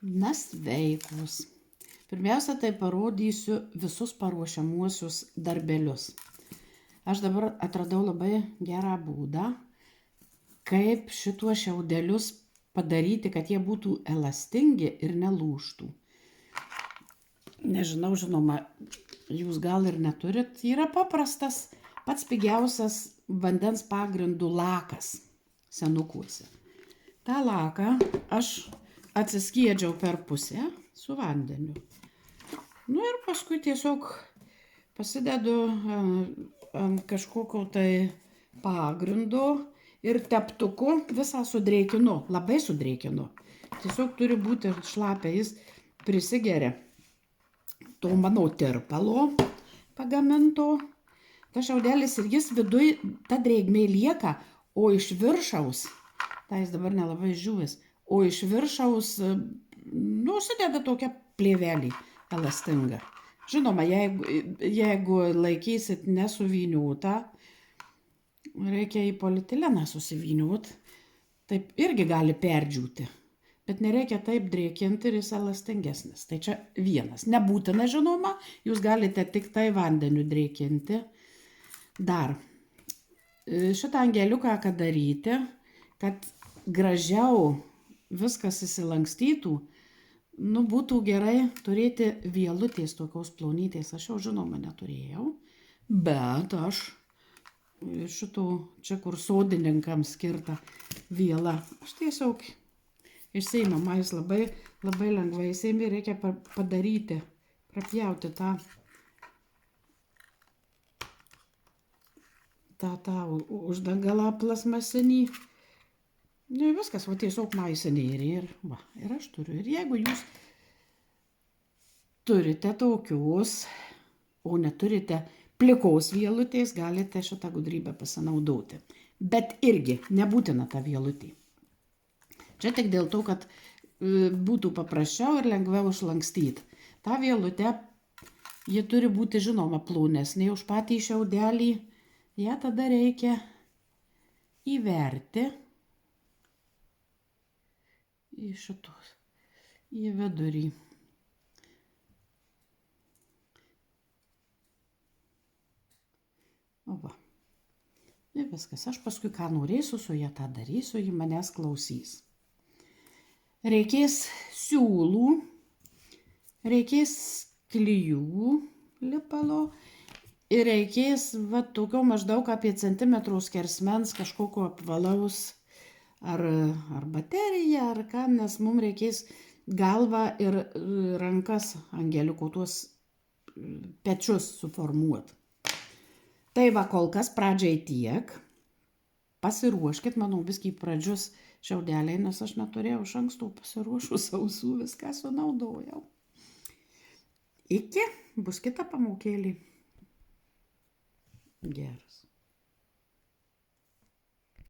Na, sveikos. Pirmiausia, tai parodysiu visus paruošiamuosius darbelius. Aš dabar atradau labai gerą būdą, kaip šituos šiaudelius padaryti, kad jie būtų elastingi ir nelūžtų. Nežinau, žinoma, jūs gal ir neturit. Yra paprastas, pats pigiausias vandens pagrindų lakas senukuose. Ta laką aš atsiskiedžiau per pusę su vandeniu. Nu ir paskui tiesiog pasidedu ant kažkokio tai pagrindo ir teptuku visą sudreikinu, labai sudreikinu. Tiesiog turi būti šlapia, jis prisigeria to mano tirpalo pagaminto. Tas šiaudelis ir jis viduj, ta drėgmė lieka, o iš viršaus, tai jis dabar nelabai žiūvis, o iš viršaus, užsideda tokia plėvelį elastinga. Žinoma, jeigu laikysit nesuvyniotą, reikia į polietileną susivyniot, taip irgi gali perdžiūti. Bet nereikia taip drėkinti ir jis elastingesnis. Tai čia vienas. Nebūtina, žinoma, jūs galite tik tai vandeniu drėkinti. Dar šitą angeliuką, kad daryti, kad gražiau viskas įsilankstytų, būtų gerai turėti vielutės tokios plonytės. Aš jau, žinoma, neturėjau, bet aš šitų čia, kur sodininkams skirta viela, aš tiesiog išsiimama, jis labai, labai lengvai įsiimi, reikia padaryti, prapjauti tą uždangalą plasmasinį. Viskas, tiesiog maisinį ir aš turiu. Ir jeigu jūs turite tokius, o neturite plikos vielutės, galite šitą gudrybę pasinaudoti. Bet irgi nebūtina ta vielutė. Čia tik dėl to, kad būtų paprasčiau ir lengviau išlankstyti. Ta vielutė, ji turi būti, žinoma, plonesnė už patį šiaudelį. Ja tada reikia įverti į vidurį. Ir viskas. Aš paskui ką norėsiu su ja, tą darysiu, ji manęs klausys. Reikės siūlų, reikės klijų lipalo ir reikės tokio maždaug apie centimetro skersmens kažkokio apvalaus ar bateriją, ar ką, nes mums reikės galvą ir rankas angeliuko, tuos pečius suformuoti. Tai kol kas pradžiai tiek. Pasiruoškit, manau, viskį pradžius šiaudeliai, nes aš neturėjau iš anksto pasiruošus sausų, viską sunaudojau. Iki, bus kita pamokėlė. Geras.